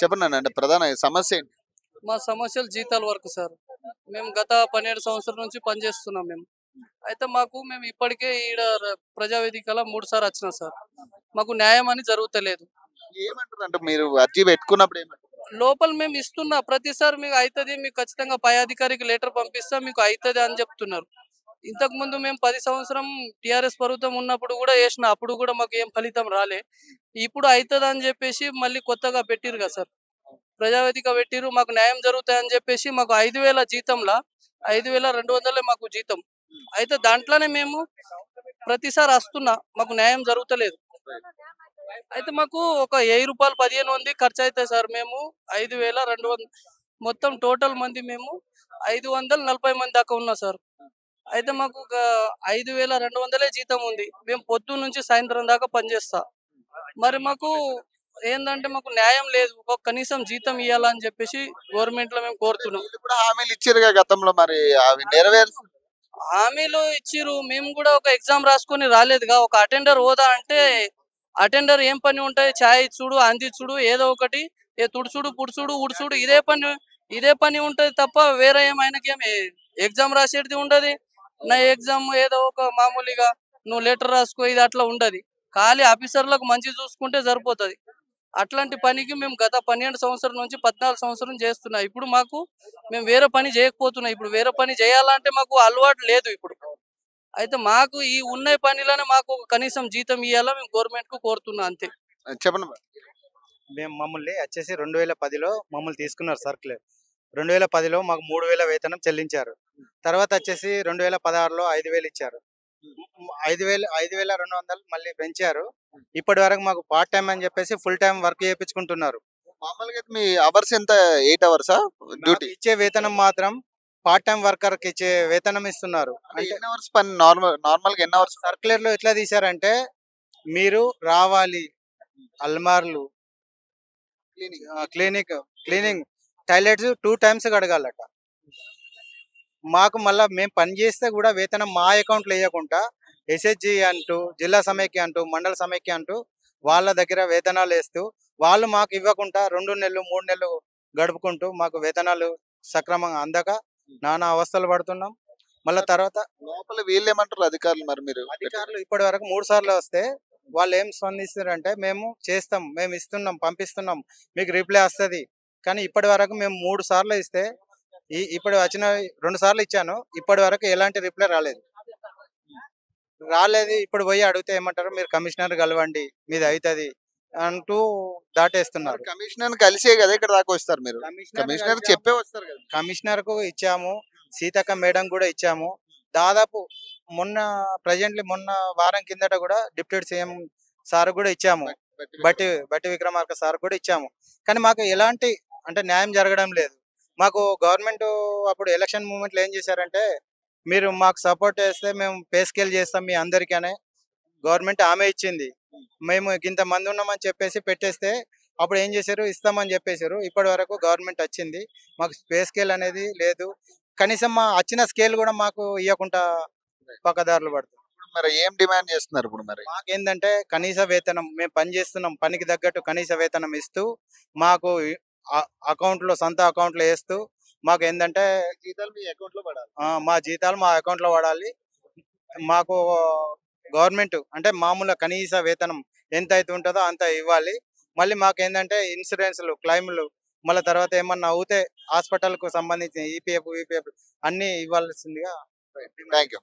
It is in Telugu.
చెప్పండి అన్న, అంటే ప్రధాన సమస్య ఏంటి? మా సమస్యలు జీతాల వరకు సార్. మేము గత 12 సంవత్సరాల నుంచి పనిచేస్తున్నాం మేము. అయితే మేము ఇప్పటికే ఈడ ప్రజావేదికల 3 సార్లు వచ్చినా సార్. మాకు న్యాయం అని జరుగుతలేదు. ఏమంటారు అంటే మీరు అర్జీ పెట్టుకున్నప్పుడు ఏమంటారు? లోపల మేము ఇస్తున్నా ప్రతిసారి మీకు అయితది, మీకు ఖచ్చితంగా పై అధికారికి లెటర్ పంపిస్తా, మీకు అయితది అని చెప్తున్నారు. ఇంతకుముందు మేము 10 సంవత్సరం టీఆర్ఎస్ ప్రభుత్వం ఉన్నప్పుడు కూడా చేసిన. అప్పుడు కూడా మాకు ఏం ఫలితం రాలే. ఇప్పుడు అయితదని చెప్పేసి మళ్ళీ కొత్తగా పెట్టిర్రు కదా సార్. ప్రజావేదిక పెట్టిర్రు. మాకు న్యాయం జరుగుతాయని చెప్పేసి మాకు 5,000 జీతంలా 5,200 మాకు జీతం. అయితే దాంట్లోనే మేము ప్రతిసారి వస్తున్నా, మాకు న్యాయం జరుగుతలేదు. అయితే మాకు ఒక రూ. 1000 1500 ఖర్చు అవుతాయి సార్. మేము 5,200 మొత్తం టోటల్ మంది మేము 540 మంది దాకా ఉన్నా సార్. అయితే మాకు ఒక 5,200 జీతం ఉంది. మేము పొద్దున్న నుంచి సాయంత్రం దాకా పనిచేస్తా. మరి మాకు ఏందంటే మాకు న్యాయం లేదు. ఒక కనీసం జీతం ఇవ్వాలని చెప్పేసి గవర్నమెంట్ లో మేము కోరుతున్నాం. వీళ్ళు కూడా హామీలు ఇచ్చారుగా గతంలో, మరి అవి నెరవేర్చు. హామీలు ఇచ్చిర్రు. మేము కూడా ఒక ఎగ్జామ్ రాసుకొని రాలేదుగా. ఒక అటెండర్ హోదా అంటే అటెండర్ ఏం పని ఉంటది? చాయ్ ఇచ్చుడు, అందించుడు, ఏదో ఒకటి తుడుచుడు, పుడుచుడు, ఉడుచుడు, ఇదే పని ఉంటది తప్ప వేరే ఆయనకేమి ఎగ్జామ్ రాసేది ఉండదు. నా ఎగ్జామ్ ఏదో ఒక మామూలుగా నువ్వు లెటర్ రాసుకో, ఇది అట్లా ఉండదు. ఖాళీ ఆఫీసర్లకు మంచి చూసుకుంటే సరిపోతది. అట్లాంటి పనికి మేము గత 12 సంవత్సరం నుంచి 14 సంవత్సరం చేస్తున్నా. ఇప్పుడు మేము వేరే పని చేయకపోతున్నాం. ఇప్పుడు వేరే పని చేయాలంటే మాకు అలవాటు లేదు ఇప్పుడు. అయితే మాకు ఈ ఉన్న పనిలోనే మాకు ఒక కనీసం జీతం ఇవ్వాలా మేము గవర్నమెంట్ కు కోరుతున్నా అంతే. చెప్పండి మరి. మేము మమ్మల్ని వచ్చేసి 2010లో మమ్మల్ని తీసుకున్నారు సర్కులర్. 2010లో మాకు 3,000 వేతనం చెల్లించారు. తర్వాత వచ్చేసి 2016లో 5,000 ఇచ్చారు. 5,200 మళ్ళీ పెంచారు. ఇప్పటి వరకు మాకు పార్ట్ టైం అని చెప్పేసి ఫుల్ టైం వర్క్ చేయించుకుంటున్నారు. మామూలుగా అయితే మీ అవర్స్ ఎంత? 8 అవర్సా డ్యూటీ? ఇచ్చే వేతనం మాత్రం పార్ట్ టైం వర్కర్ కి ఇచ్చే వేతనం ఇస్తున్నారు. అంటే ఎన్ని అవర్స్ పని? నార్మల్గా ఎన్ని అవర్స్? సర్కులర్ లో ఎట్లా తీశారంటే మీరు రావాలి, అల్మార్లు, క్లీనింగ్, టాయిలెట్స్ 2 టైమ్స్ కడగాలట. మాకు మళ్ళీ మేము పని చేస్తే కూడా వేతనం మా అకౌంట్లో వేయకుండా ఎస్హెచ్జి అంటూ, జిల్లా సమైక్య అంటూ, మండల సమైక్య అంటూ వాళ్ళ దగ్గర వేతనాలు వేస్తూ వాళ్ళు మాకు ఇవ్వకుండా 2 నెలలు 3 నెలలు గడుపుకుంటూ మాకు వేతనాలు సక్రమంగా అందక నానా అవస్థలు పడుతున్నాం. మళ్ళీ తర్వాత లోపల వీళ్ళు ఏమంటారు అధికారులు? మరి మీరు అధికారులు ఇప్పటి వరకు 3 సార్లు వస్తే వాళ్ళు ఏం స్పందిస్తారంటే మేము చేస్తాం, మేము ఇస్తున్నాం, పంపిస్తున్నాం, మీకు రిప్లై వస్తుంది. కానీ ఇప్పటి వరకు మేము 3 సార్లు ఇస్తే ఇప్పుడు వచ్చిన 2 సార్లు ఇచ్చాను, ఇప్పటి వరకు ఎలాంటి రిప్లై రాలేదు. ఇప్పుడు పోయి అడిగితే ఏమంటారు, మీరు కమిషనర్ కలవండి, మీది అవుతుంది అంటూ దాటేస్తున్నారు. కమిషనర్ కలిసే కదా ఇక్కడ దాకా వస్తారు మీరు? కమిషనర్ చెప్పే వస్తారు కదా. కమిషనర్ కు ఇచ్చాము, సీతక్క మేడం కూడా ఇచ్చాము. దాదాపు మొన్న వారం కిందట కూడా డిప్యూటీ సీఎం సార్ కూడా ఇచ్చాము, బట్టి విక్రమార్క సార్ కూడా ఇచ్చాము. కానీ మాకు ఎలాంటి అంటే న్యాయం జరగడం లేదు. మాకు గవర్నమెంట్ అప్పుడు ఎలక్షన్ మూమెంట్లో ఏం చేశారంటే, మీరు మాకు సపోర్ట్ చేస్తే మేము పే స్కేల్ చేస్తాం మీ అందరికీ అనే గవర్నమెంట్ హామీ ఇచ్చింది. మేము ఇంతమంది ఉన్నామని చెప్పేసి పెట్టేస్తే అప్పుడు ఏం చేశారు, ఇస్తామని చెప్పేశారు. ఇప్పటి వరకు గవర్నమెంట్ వచ్చింది, మాకు పే స్కేల్ అనేది లేదు. కనీసం మా వచ్చిన స్కేల్ కూడా మాకు ఇవ్వకుండా పక్కదారులు పడుతుంది. మరి ఏం డిమాండ్ చేస్తున్నారు ఇప్పుడు? మరి మాకేందంటే కనీస వేతనం, మేము పని చేస్తున్నాం, పనికి తగ్గట్టు కనీస వేతనం ఇస్తూ మాకు అకౌంట్లో, సొంత అకౌంట్లో వేస్తూ మాకు ఏంటంటే జీతాలు మీ అకౌంట్లో పడాలి. మా జీతాలు మా అకౌంట్లో పడాలి. మాకు గవర్నమెంట్ అంటే మామూలుగా కనీస వేతనం ఎంత అయితే ఉంటుందో అంత ఇవ్వాలి. మళ్ళీ మాకు ఏంటంటే ఇన్సూరెన్స్లు, క్లైమ్లు, మళ్ళీ తర్వాత ఏమన్నా అవుతే హాస్పిటల్కు సంబంధించిన ఈపీఎఫ్ అన్నీ ఇవ్వాల్సిందిగా. Thank you.